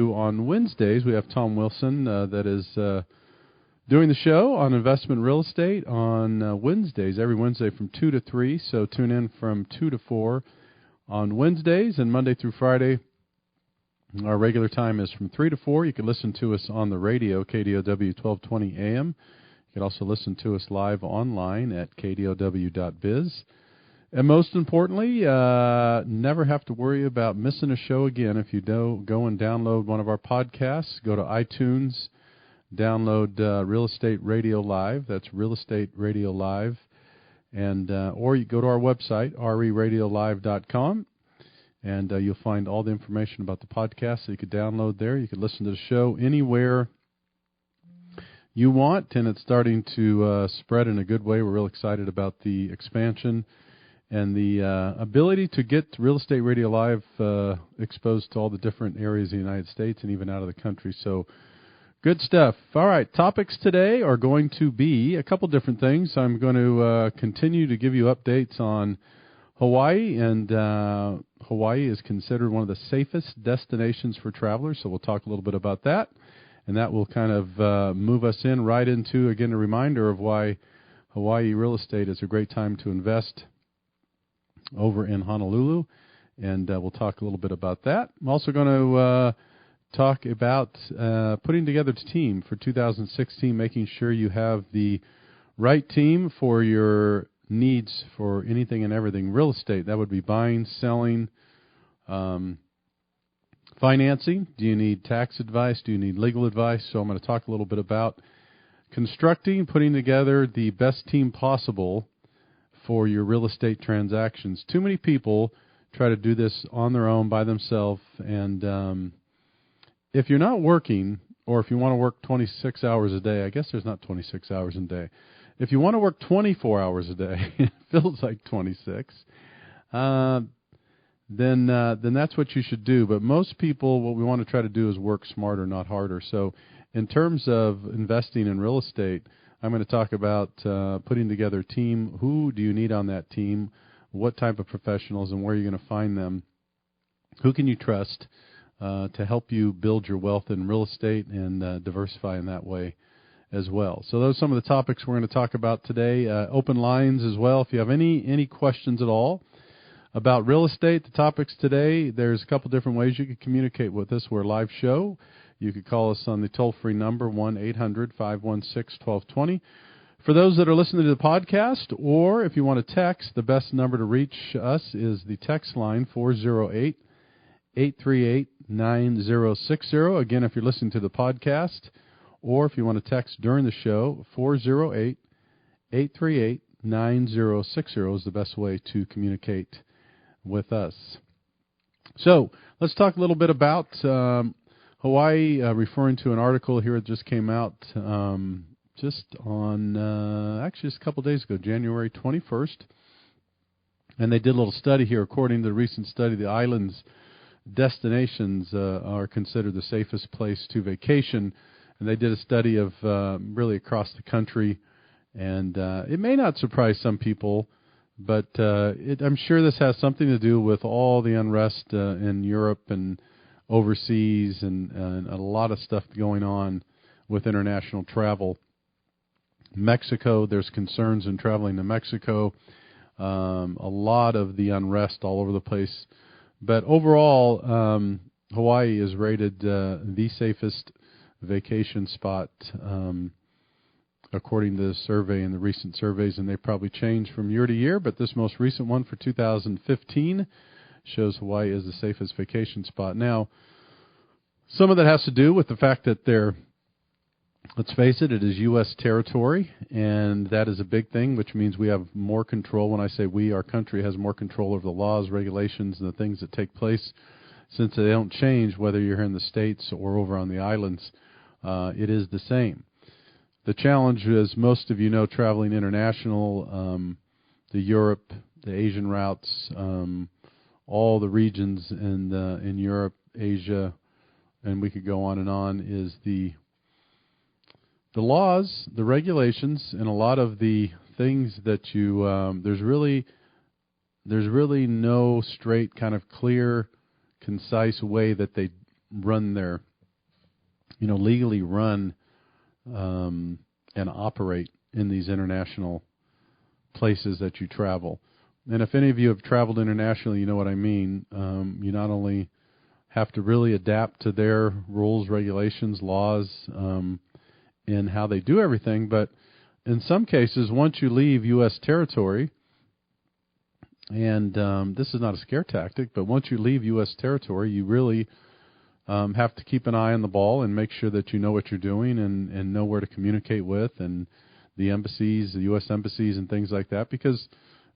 On Wednesdays, we have Tom Wilson that is doing the show on investment real estate on Wednesdays, every Wednesday from 2 to 3. So tune in from 2 to 4 on Wednesdays, and Monday through Friday, our regular time is from 3 to 4. You can listen to us on the radio, KDOW 1220 AM. You can also listen to us live online at kdow.biz. And most importantly, never have to worry about missing a show again. If you do go and download one of our podcasts, go to iTunes, download Real Estate Radio Live. That's Real Estate Radio Live. And or you go to our website, reradiolive.com, and you'll find all the information about the podcast that you could download there. You can listen to the show anywhere you want, and it's starting to spread in a good way. We're real excited about the expansion and the ability to get Real Estate Radio Live exposed to all the different areas of the United States and even out of the country. So good stuff. All right, topics today are going to be a couple different things. I'm going to continue to give you updates on Hawaii, and Hawaii is considered one of the safest destinations for travelers, so we'll talk a little bit about that. And that will kind of move us in right into, again, a reminder of why Hawaii real estate is a great time to invest over in Honolulu, and we'll talk a little bit about that. I'm also going to talk about putting together a team for 2016, making sure you have the right team for your needs for anything and everything real estate. That would be buying, selling, financing. Do you need tax advice? Do you need legal advice? So I'm going to talk a little bit about constructing, putting together the best team possible for your real estate transactions. Too many people try to do this on their own by themselves, and if you're not working, or if you want to work 26 hours a day, I guess there's not 26 hours a day. If you want to work 24 hours a day, it feels like 26, then that's what you should do. But most people, what we want to try to do is work smarter, not harder. So in terms of investing in real estate, I'm going to talk about putting together a team. Who do you need on that team? What type of professionals, and where you're going to find them? Who can you trust to help you build your wealth in real estate and diversify in that way as well? So those are some of the topics we're going to talk about today. Open lines as well. If you have any questions at all about real estate, the topics today, there's a couple different ways you can communicate with us. We're a live show. You could call us on the toll-free number, 1-800-516-1220. For those that are listening to the podcast, or if you want to text, the best number to reach us is the text line, 408-838-9060. Again, if you're listening to the podcast, or if you want to text during the show, 408-838-9060 is the best way to communicate with us. So let's talk a little bit about Hawaii, referring to an article here that just came out just on, actually just a couple days ago, January 21st. And they did a little study here. According to the recent study, the island's destinations are considered the safest place to vacation. And they did a study of really across the country. And it may not surprise some people, but I'm sure this has something to do with all the unrest in Europe and overseas and a lot of stuff going on with international travel. Mexico, there's concerns in traveling to Mexico. A lot of the unrest all over the place. But overall, Hawaii is rated the safest vacation spot according to the survey and the recent surveys, and they probably change from year to year, but this most recent one for 2015 shows Hawaii as the safest vacation spot. Now, some of that has to do with the fact that let's face it, it is U.S. territory, and that is a big thing, which means we have more control. When I say we, our country has more control over the laws, regulations, and the things that take place, since they don't change whether you're here in the States or over on the islands. It is the same. The challenge is, most of you know, traveling international, the Europe, the Asian routes, all the regions in Europe, Asia, and we could go on, is the laws, the regulations, and a lot of the things that you there's really no straight, kind of clear, concise way that they run their legally run and operate in these international places that you travel. And if any of you have traveled internationally, you know what I mean. You not only have to really adapt to their rules, regulations, laws, and how they do everything, but in some cases, once you leave U.S. territory, and this is not a scare tactic, but once you leave U.S. territory, you really have to keep an eye on the ball and make sure that you know what you're doing and know where to communicate with, and the embassies, the U.S. embassies and things like that, because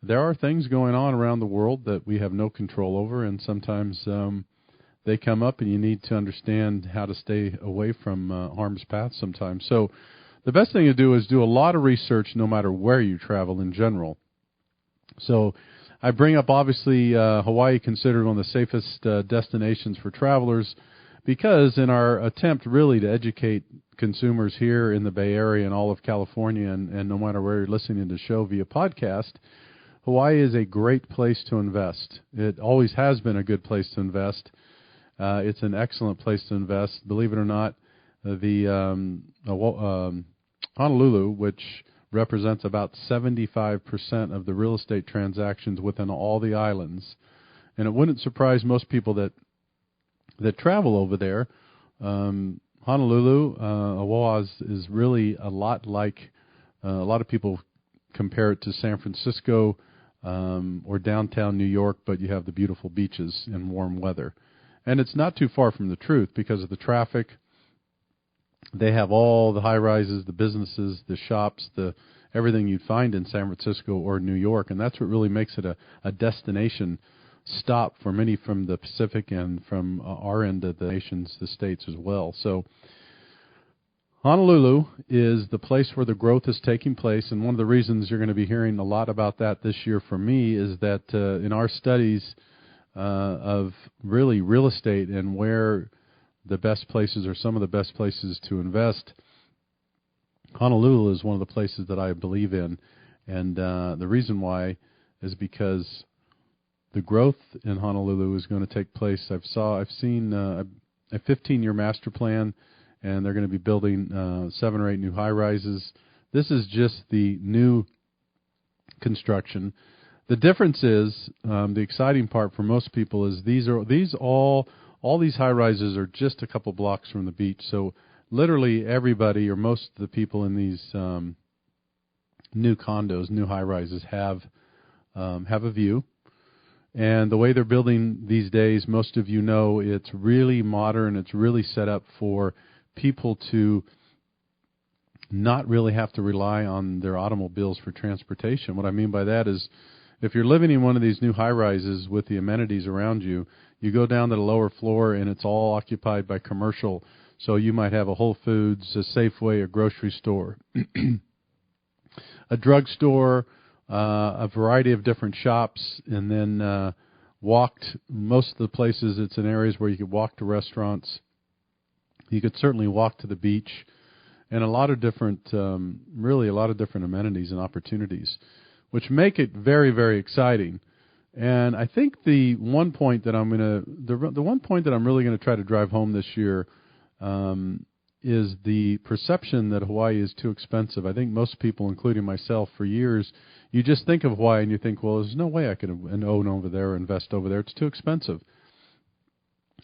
there are things going on around the world that we have no control over, and sometimes they come up and you need to understand how to stay away from harm's path sometimes. So the best thing to do is do a lot of research no matter where you travel in general. So I bring up, obviously, Hawaii considered one of the safest destinations for travelers, because in our attempt really to educate consumers here in the Bay Area and all of California, and no matter where you're listening to the show via podcast, Hawaii is a great place to invest. It always has been a good place to invest. It's an excellent place to invest. Believe it or not, the Honolulu, which represents about 75% of the real estate transactions within all the islands, and it wouldn't surprise most people that travel over there. Honolulu, Oahu is really a lot like, a lot of people compare it to San Francisco or downtown New York, but you have the beautiful beaches and warm weather. And it's not too far from the truth because of the traffic. They have all the high-rises, the businesses, the shops, everything you'd find in San Francisco or New York, and that's what really makes it a destination stop for many from the Pacific and from our end of the nations, the states as well. So Honolulu is the place where the growth is taking place, and one of the reasons you're going to be hearing a lot about that this year from me is that in our studies of really real estate and where the best places or some of the best places to invest, Honolulu is one of the places that I believe in, and the reason why is because the growth in Honolulu is going to take place. I've seen a 15-year master plan, and they're going to be building 7 or 8 new high-rises. This is just the new construction. The difference is, the exciting part for most people is all these high-rises are just a couple blocks from the beach. So literally everybody or most of the people in these new condos, new high-rises have a view. And the way they're building these days, most of you know, it's really modern. It's really set up for people to not really have to rely on their automobiles for transportation. What I mean by that is, if you're living in one of these new high-rises with the amenities around you, you go down to the lower floor and it's all occupied by commercial. So you might have a Whole Foods, a Safeway, a grocery store, a drugstore, a variety of different shops, and then most of the places, it's in areas where you could walk to restaurants. You could certainly walk to the beach, and a lot of different amenities and opportunities, which make it very, very exciting. And I think the one point that I'm really going to try to drive home this year is the perception that Hawaii is too expensive. I think most people, including myself, for years, you just think of Hawaii and you think, well, there's no way I could own over there or invest over there. It's too expensive.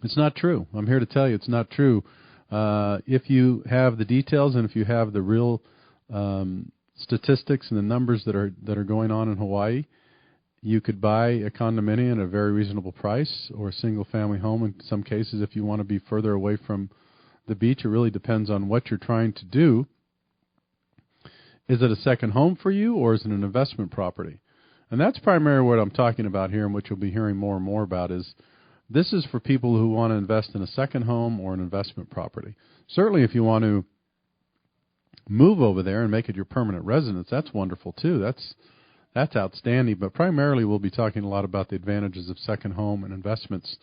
It's not true. I'm here to tell you it's not true. If you have the details and if you have the real statistics and the numbers that are going on in Hawaii, you could buy a condominium at a very reasonable price, or a single-family home in some cases if you want to be further away from the beach. It really depends on what you're trying to do. Is it a second home for you, or is it an investment property? And that's primarily what I'm talking about here, and what you'll be hearing more and more about is this is for people who want to invest in a second home or an investment property. Certainly if you want to move over there and make it your permanent residence, that's wonderful too. That's outstanding. But primarily we'll be talking a lot about the advantages of second home and investments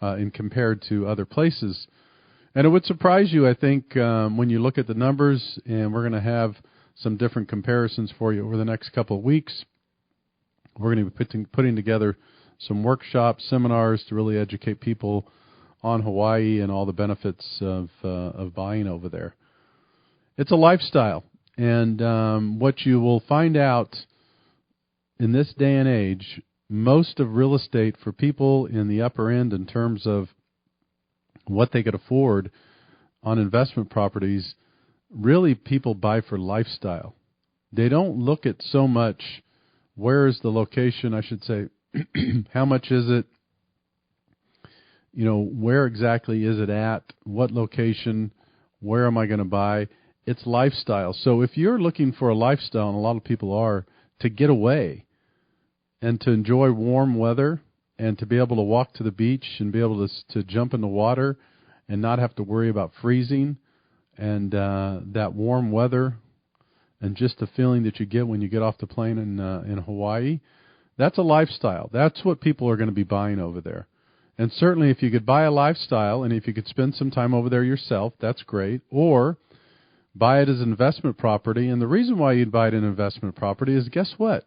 in compared to other places. And it would surprise you, I think, when you look at the numbers, and we're going to have some different comparisons for you over the next couple of weeks. We're going to be putting together some workshops, seminars to really educate people on Hawaii and all the benefits of buying over there. It's a lifestyle, and what you will find out in this day and age, most of real estate for people in the upper end in terms of what they could afford on investment properties, really people buy for lifestyle. They don't look at so much where is the location, I should say, how much is it, where exactly is it at, what location, where am I going to buy? It's lifestyle. So if you're looking for a lifestyle, and a lot of people are, to get away and to enjoy warm weather and to be able to walk to the beach and be able to jump in the water and not have to worry about freezing and that warm weather and just the feeling that you get when you get off the plane in Hawaii, that's a lifestyle. That's what people are going to be buying over there. And certainly if you could buy a lifestyle and if you could spend some time over there yourself, that's great. Or buy it as an investment property. And the reason why you'd buy it as an investment property is, guess what?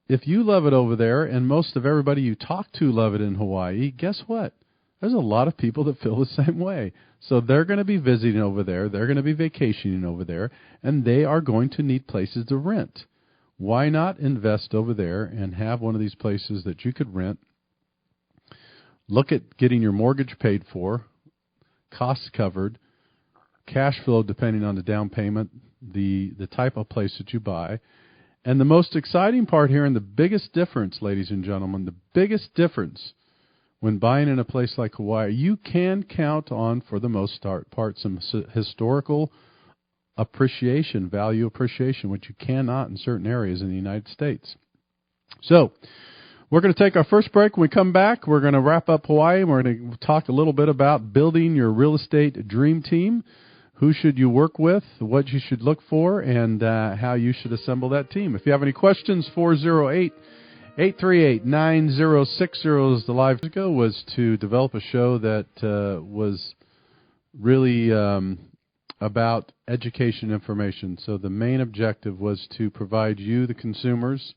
If you love it over there and most of everybody you talk to love it in Hawaii, guess what? There's a lot of people that feel the same way. So they're going to be visiting over there. They're going to be vacationing over there. And they are going to need places to rent. Why not invest over there and have one of these places that you could rent? Look at getting your mortgage paid for, costs covered, cash flow depending on the down payment, the type of place that you buy. And the most exciting part here, and the biggest difference, ladies and gentlemen, the biggest difference when buying in a place like Hawaii, you can count on, for the most part, some historical appreciation, value appreciation, which you cannot in certain areas in the United States. So we're going to take our first break. When we come back, we're going to wrap up Hawaii, and we're going to talk a little bit about building your real estate dream team. Who should you work with, what you should look for, and how you should assemble that team. If you have any questions, 408-838-9060 is the live ago, was to develop a show that was really about education information. So the main objective was to provide you, the consumers,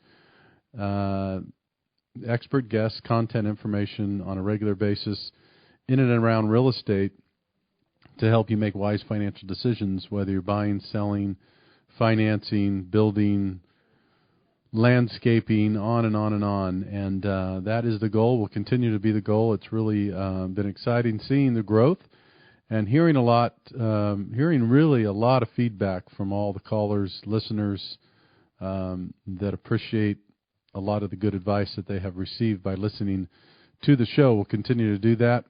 expert guests, content information on a regular basis in and around real estate, to help you make wise financial decisions, whether you're buying, selling, financing, building, landscaping, on and on and on. And that is the goal, will continue to be the goal. It's really been exciting seeing the growth and hearing really a lot of feedback from all the callers, listeners that appreciate a lot of the good advice that they have received by listening to the show. We'll continue to do that.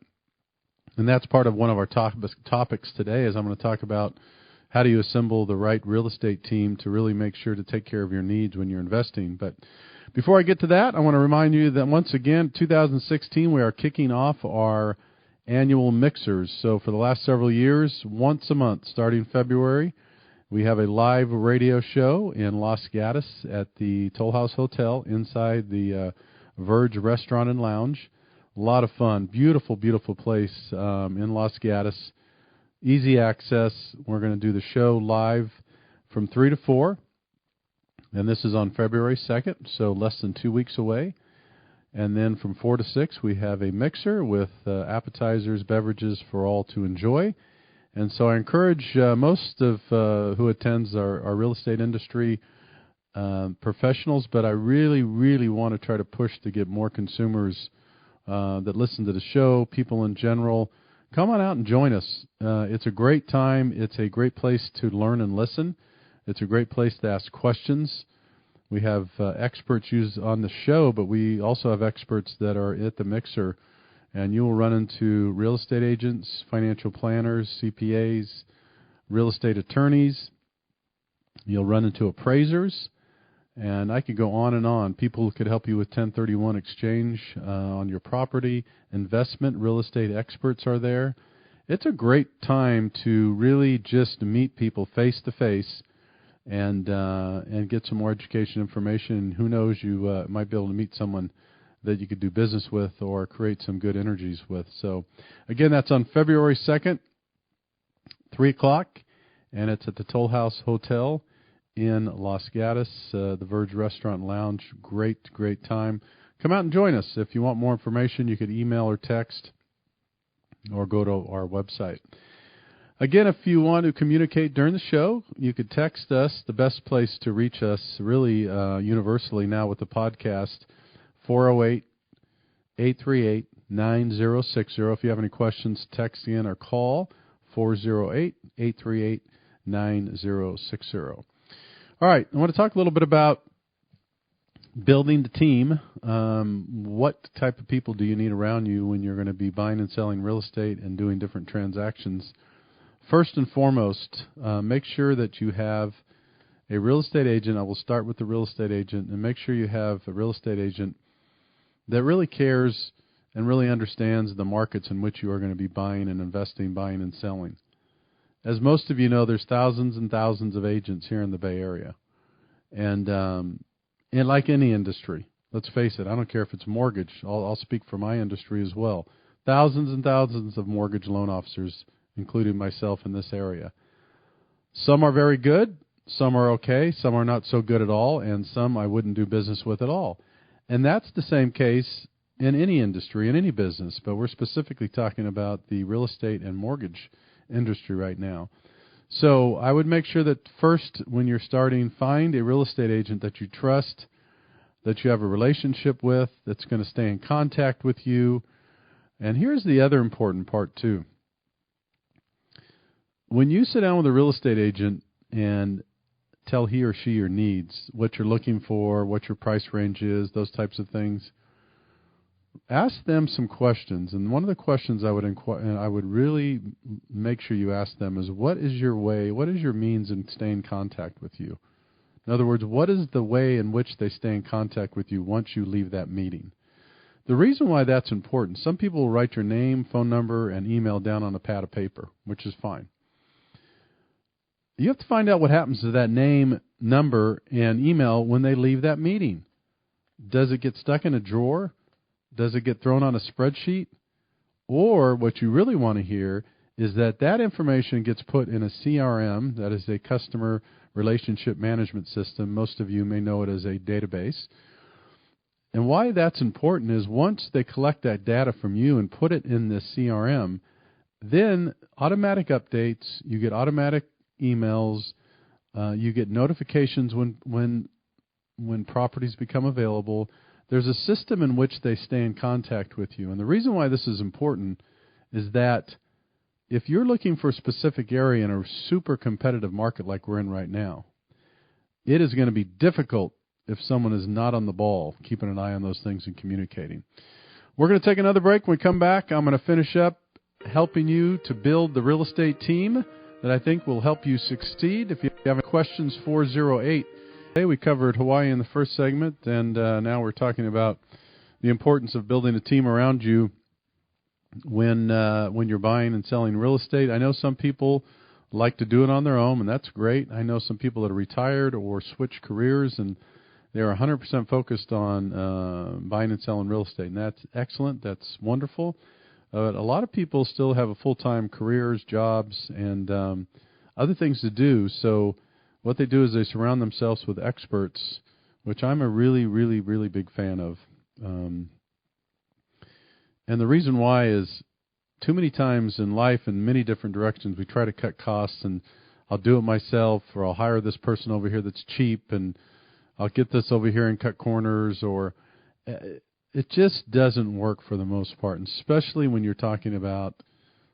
And that's part of one of our topics today, is I'm going to talk about how do you assemble the right real estate team to really make sure to take care of your needs when you're investing. But before I get to that, I want to remind you that once again, 2016, we are kicking off our annual mixers. So for the last several years, once a month, starting February, we have a live radio show in 𝗥𝗲𝗓𝗏 at the Toll House Hotel inside the Verge Restaurant and Lounge. A lot of fun. Beautiful, beautiful place in 𝗥𝗲𝗓𝗏. Easy access. We're going to do the show live from 3 to 4. And this is on February 2nd, so less than 2 weeks away. And then from 4 to 6, we have a mixer with appetizers, beverages for all to enjoy. And so I encourage most of who attends our real estate industry professionals, but I really, really want to try to push to get more consumers that listen to the show, people in general. Come on out and join us. It's a great time. It's a great place to learn and listen. It's a great place to ask questions. We have experts used on the show, but we also have experts that are at the mixer. And you will run into real estate agents, financial planners, CPAs, real estate attorneys. You'll run into appraisers. And I could go on and on. People who could help you with 1031 exchange on your property. Investment, real estate experts are there. It's a great time to really just meet people face to face and get some more education information. And who knows, you might be able to meet someone that you could do business with or create some good energies with. So, again, that's on February 2nd, 3 o'clock, and it's at the Toll House Hotel in 𝗥𝗲𝗓𝗏, the Verge Restaurant and Lounge. Great, great time. Come out and join us. If you want more information, you could email or text or go to our website. Again, if you want to communicate during the show, you could text us. The best place to reach us, really universally now with the podcast, 408-838-9060. If you have any questions, text in or call 408-838-9060. All right, I want to talk a little bit about building the team. What type of people do you need around you when you're going to be buying and selling real estate and doing different transactions? First and foremost, make sure that you have a real estate agent. I will start with the real estate agent, and make sure you have a real estate agent that really cares and really understands the markets in which you are going to be buying and investing, buying and selling. As most of you know, there's thousands and thousands of agents here in the Bay Area. And like any industry, let's face it, I don't care if it's mortgage. I'll speak for my industry as well. Thousands and thousands of mortgage loan officers, including myself in this area. Some are very good, some are okay, some are not so good at all, and some I wouldn't do business with at all. And that's the same case in any industry, in any business, but we're specifically talking about the real estate and mortgage industry right now. So I would make sure that first, when you're starting, find a real estate agent that you trust, that you have a relationship with, that's going to stay in contact with you. And here's the other important part too. When you sit down with a real estate agent and tell he or she your needs, what you're looking for, what your price range is, those types of things, ask them some questions. And one of the questions I would really make sure you ask them is, what is your way, what is your means in staying in contact with you? In other words, what is the way in which they stay in contact with you once you leave that meeting? The reason why that's important, some people will write your name, phone number, and email down on a pad of paper, which is fine. You have to find out what happens to that name, number, and email when they leave that meeting. Does it get stuck in a drawer? Does it get thrown on a spreadsheet? Or what you really want to hear is that that information gets put in a CRM, that is a customer relationship management system. Most of you may know it as a database. And why that's important is once they collect that data from you and put it in this CRM, then automatic updates, you get automatic emails, you get notifications when properties become available. There's a system in which they stay in contact with you. And the reason why this is important is that if you're looking for a specific area in a super competitive market like we're in right now, it is going to be difficult if someone is not on the ball, keeping an eye on those things and communicating. We're going to take another break. When we come back, I'm going to finish up helping you to build the real estate team that I think will help you succeed. If you have any questions, 408. Today we covered Hawaii in the first segment, and now we're talking about the importance of building a team around you when you're buying and selling real estate. I know some people like to do it on their own, and that's great. I know some people that are retired or switch careers, and they're 100% focused on buying and selling real estate, and that's excellent. That's wonderful. But a lot of people still have a full-time careers, jobs, and other things to do. So what they do is they surround themselves with experts, which I'm a really, really, really big fan of. And the reason why is too many times in life in many different directions we try to cut costs, and I'll do it myself, or I'll hire this person over here that's cheap, and I'll get this over here and cut corners, or it just doesn't work for the most part, and especially when you're talking about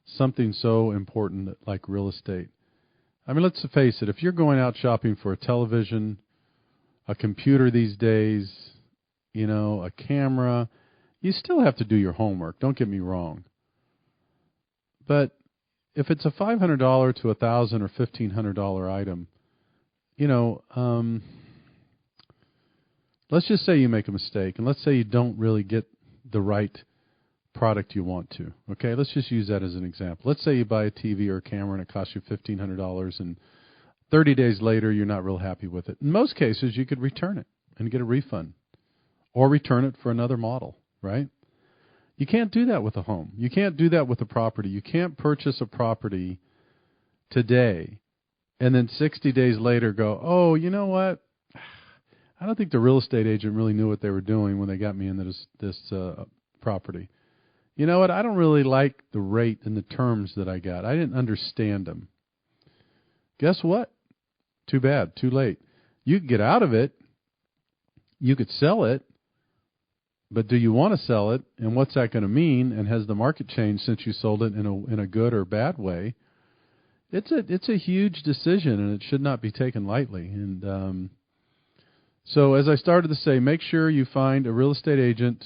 something so important like real estate. I mean, let's face it, if you're going out shopping for a television, a computer these days, a camera, you still have to do your homework, don't get me wrong. But if it's a $500 to $1,000 or $1,500 item, let's just say you make a mistake, and let's say you don't really get the right product you want to. Okay, let's just use that as an example. Let's say you buy a TV or a camera and it costs you $1,500, and 30 days later you're not real happy with it. In most cases, you could return it and get a refund, or return it for another model, right? You can't do that with a home. You can't do that with a property. You can't purchase a property today and then 60 days later go, oh, you know what? I don't think the real estate agent really knew what they were doing when they got me into this property. You know what? I don't really like the rate and the terms that I got. I didn't understand them. Guess what? Too bad. Too late. You could get out of it. You could sell it. But do you want to sell it? And what's that going to mean? And has the market changed since you sold it in a good or bad way? It's a huge decision, and it should not be taken lightly. And so as I started to say, make sure you find a real estate agent.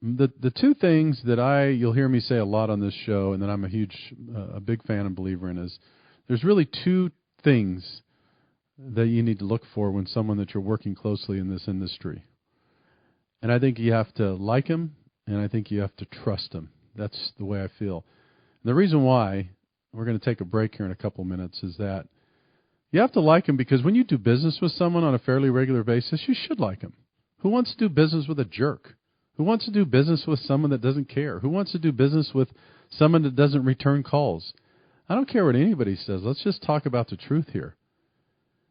The two things that you'll hear me say a lot on this show, and that I'm a big fan and believer in, is there's really two things that you need to look for when someone that you're working closely in this industry. And I think you have to like him, and I think you have to trust him. That's the way I feel. And the reason why, we're going to take a break here in a couple of minutes, is that you have to like him because when you do business with someone on a fairly regular basis, you should like him. Who wants to do business with a jerk? Who wants to do business with someone that doesn't care? Who wants to do business with someone that doesn't return calls? I don't care what anybody says. Let's just talk about the truth here.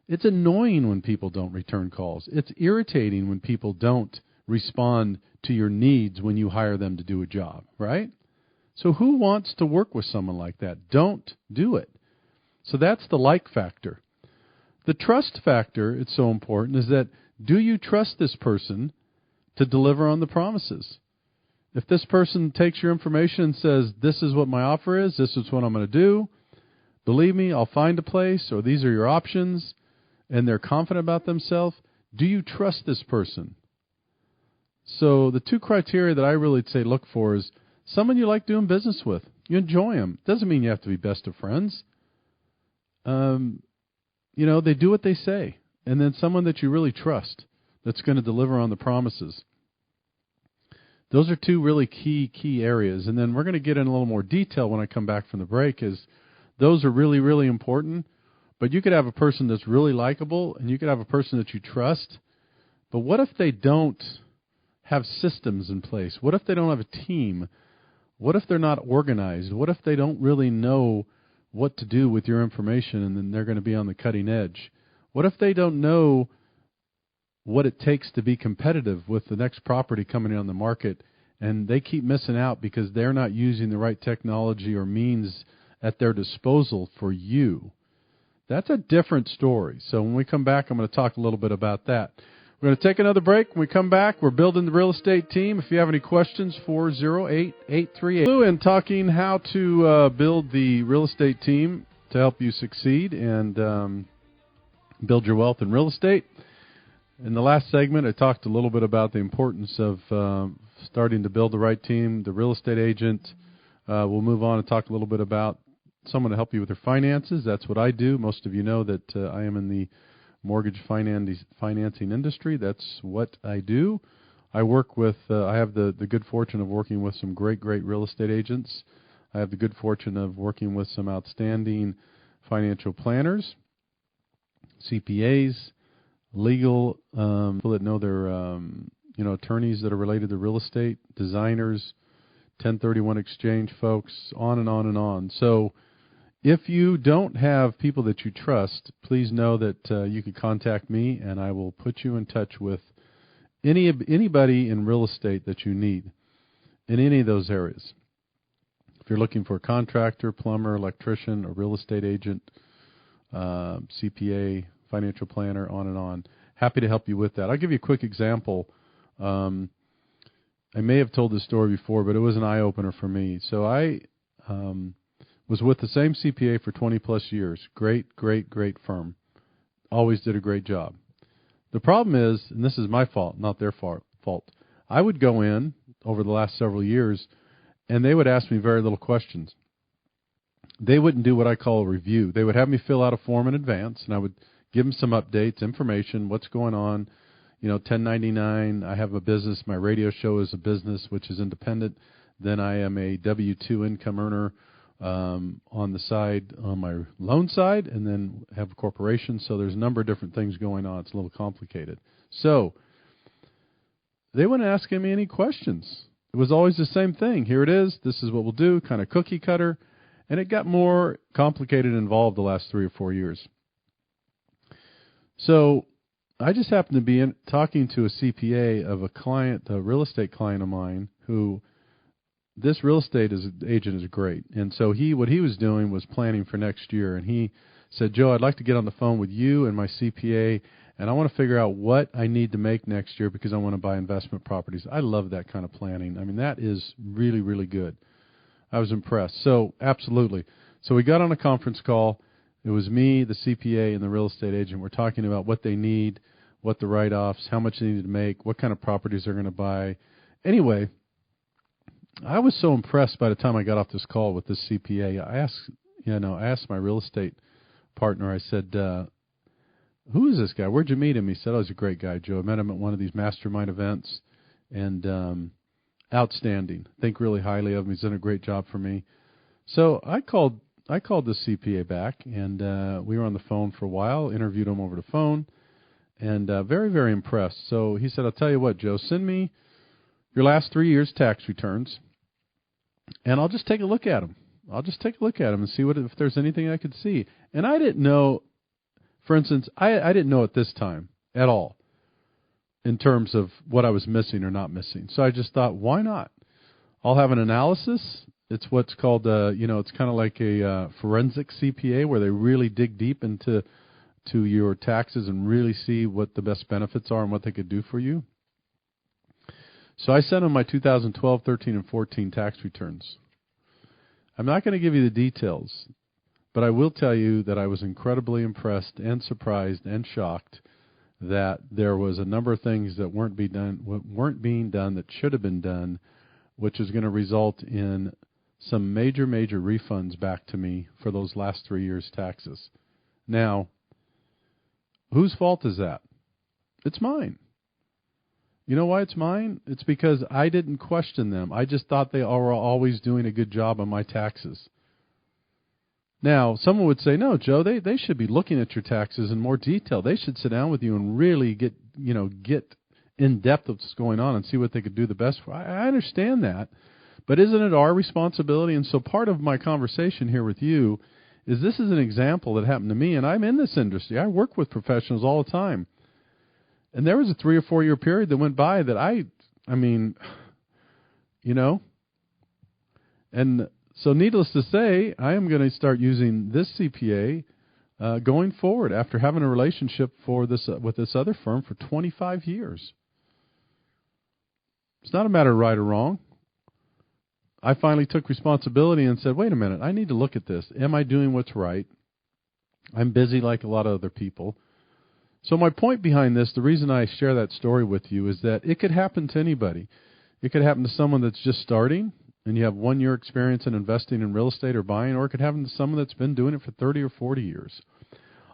It's annoying when people don't return calls. It's irritating when people don't respond to your needs when you hire them to do a job, right? So who wants to work with someone like that? Don't do it. So that's the like factor. The trust factor, it's so important, is that do you trust this person to deliver on the promises? If this person takes your information and says, this is what my offer is, this is what I'm going to do, believe me, I'll find a place, or these are your options, and they're confident about themselves, do you trust this person? So the two criteria that I really say look for is someone you like doing business with. You enjoy them. Doesn't mean you have to be best of friends. They do what they say. And then someone that you really trust that's going to deliver on the promises. Those are two really key areas. And then we're going to get in a little more detail when I come back from the break, is those are really, really important. But you could have a person that's really likable, and you could have a person that you trust. But what if they don't have systems in place? What if they don't have a team? What if they're not organized? What if they don't really know what to do with your information, and then they're going to be on the cutting edge? What if they don't know what it takes to be competitive with the next property coming on the market, and they keep missing out because they're not using the right technology or means at their disposal for you? That's a different story. So when we come back, I'm going to talk a little bit about that. We're going to take another break. When we come back, we're building the real estate team. If you have any questions, 408-838. And talking how to build the real estate team to help you succeed and build your wealth in real estate. In the last segment, I talked a little bit about the importance of starting to build the right team, the real estate agent. We'll move on and talk a little bit about someone to help you with their finances. That's what I do. Most of you know that I am in the mortgage financing industry. That's what I do. I work with, I have the good fortune of working with some great real estate agents. I have the good fortune of working with some outstanding financial planners, CPAs, legal, people that know their, attorneys that are related to real estate, designers, 1031 exchange folks, on and on and on. So if you don't have people that you trust, please know that you can contact me, and I will put you in touch with anybody in real estate that you need in any of those areas. If you're looking for a contractor, plumber, electrician, a real estate agent, CPA, financial planner, on and on, happy to help you with that. I'll give you a quick example. I may have told this story before, but it was an eye-opener for me. So I was with the same CPA for 20-plus years. Great firm. Always did a great job. The problem is, and this is my fault, not their fault, I would go in over the last several years, and they would ask me very little questions. They wouldn't do what I call a review. They would have me fill out a form in advance, and I would give them some updates, information, what's going on, 1099. I have a business. My radio show is a business, which is independent. Then I am a W-2 income earner on the side, on my loan side, and then have a corporation. So there's a number of different things going on. It's a little complicated. So they wouldn't ask me any questions. It was always the same thing. Here it is. This is what we'll do, kind of cookie cutter. And it got more complicated and involved the last 3 or 4 years. So I just happened to be talking to a CPA of a client, a real estate client of mine, who this real estate agent is great. And so what he was doing was planning for next year. And he said, Joe, I'd like to get on the phone with you and my CPA, and I want to figure out what I need to make next year because I want to buy investment properties. I love that kind of planning. I mean, that is really, really good. I was impressed. So, absolutely. So we got on a conference call. It was me, the CPA, and the real estate agent. We're talking about what they need, what the write-offs, how much they need to make, what kind of properties they're going to buy. Anyway, I was so impressed by the time I got off this call with this CPA. I asked my real estate partner, I said, who is this guy? Where'd you meet him? He said, oh, he's a great guy, Joe. I met him at one of these mastermind events, and outstanding. Think really highly of him. He's done a great job for me. So I called the CPA back, and we were on the phone for a while, interviewed him over the phone, and very, very impressed. So he said, I'll tell you what, Joe, send me your last 3 years' tax returns, and I'll just take a look at them. I'll just take a look at them and see if there's anything I could see. And I didn't know, for instance, I didn't know at this time at all in terms of what I was missing or not missing. So I just thought, why not? I'll have an analysis. It's what's called, it's kind of like a forensic CPA where they really dig deep into your taxes and really see what the best benefits are and what they could do for you. So I sent them my 2012, 13, and 14 tax returns. I'm not going to give you the details, but I will tell you that I was incredibly impressed and surprised and shocked that there was a number of things that weren't being done that should have been done, which is going to result in some major, major refunds back to me for those last 3 years' taxes. Now, whose fault is that? It's mine. You know why it's mine? It's because I didn't question them. I just thought they were always doing a good job on my taxes. Now, someone would say, no, Joe, they should be looking at your taxes in more detail. They should sit down with you and really get in depth of what's going on and see what they could do the best for. I understand that, but isn't it our responsibility? And so part of my conversation here with you is this is an example that happened to me, and I'm in this industry. I work with professionals all the time. And there was a 3 or 4 year period that went by that and so needless to say, I am going to start using this CPA going forward after having a relationship with this other firm for 25 years. It's not a matter of right or wrong. I finally took responsibility and said, wait a minute, I need to look at this. Am I doing what's right? I'm busy like a lot of other people. So my point behind this, the reason I share that story with you is that it could happen to anybody. It could happen to someone that's just starting and you have 1 year experience in investing in real estate or buying, or it could happen to someone that's been doing it for 30 or 40 years.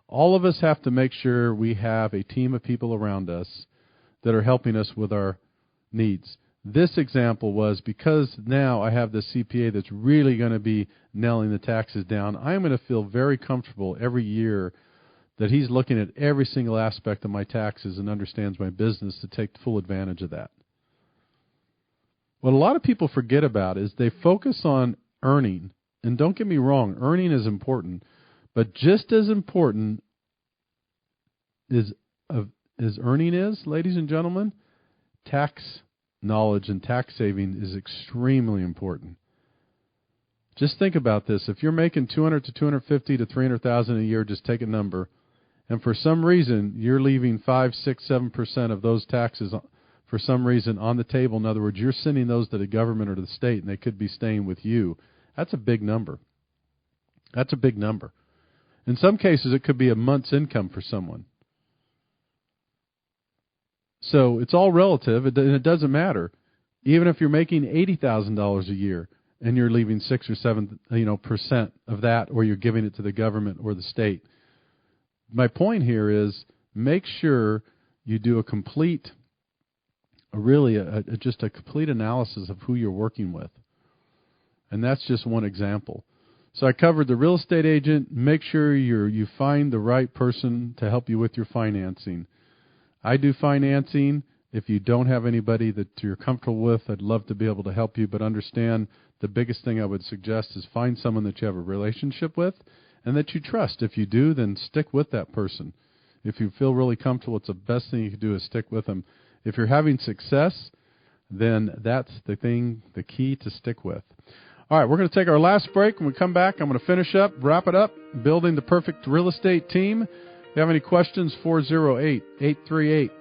All of us have to make sure we have a team of people around us that are helping us with our needs. This example was because now I have this CPA that's really going to be nailing the taxes down. I'm going to feel very comfortable every year that he's looking at every single aspect of my taxes and understands my business to take full advantage of that. What a lot of people forget about is they focus on earning. And don't get me wrong, earning is important. But just as important as earning is, ladies and gentlemen, tax knowledge and tax saving is extremely important. Just think about this. If you're making $200,000 to $250,000 to $300,000 a year, just take a number, and for some reason you're leaving 5, 6, 7% of those taxes for some reason on the table. In other words, you're sending those to the government or to the state, and they could be staying with you. That's a big number. That's a big number. In some cases, it could be a month's income for someone. So it's all relative, and it doesn't matter. Even if you're making $80,000 a year and you're leaving 6 or 7% of that, or you're giving it to the government or the state. My point here is make sure you do a complete analysis of who you're working with. And that's just one example. So I covered the real estate agent. Make sure you find the right person to help you with your financing. I do financing. If you don't have anybody that you're comfortable with, I'd love to be able to help you. But understand the biggest thing I would suggest is find someone that you have a relationship with and that you trust. If you do, then stick with that person. If you feel really comfortable, it's the best thing you can do is stick with them. If you're having success, then that's the thing, the key to stick with. All right, we're going to take our last break. When we come back, I'm going to finish up, wrap it up, building the perfect real estate team. If you have any questions, 408-838-9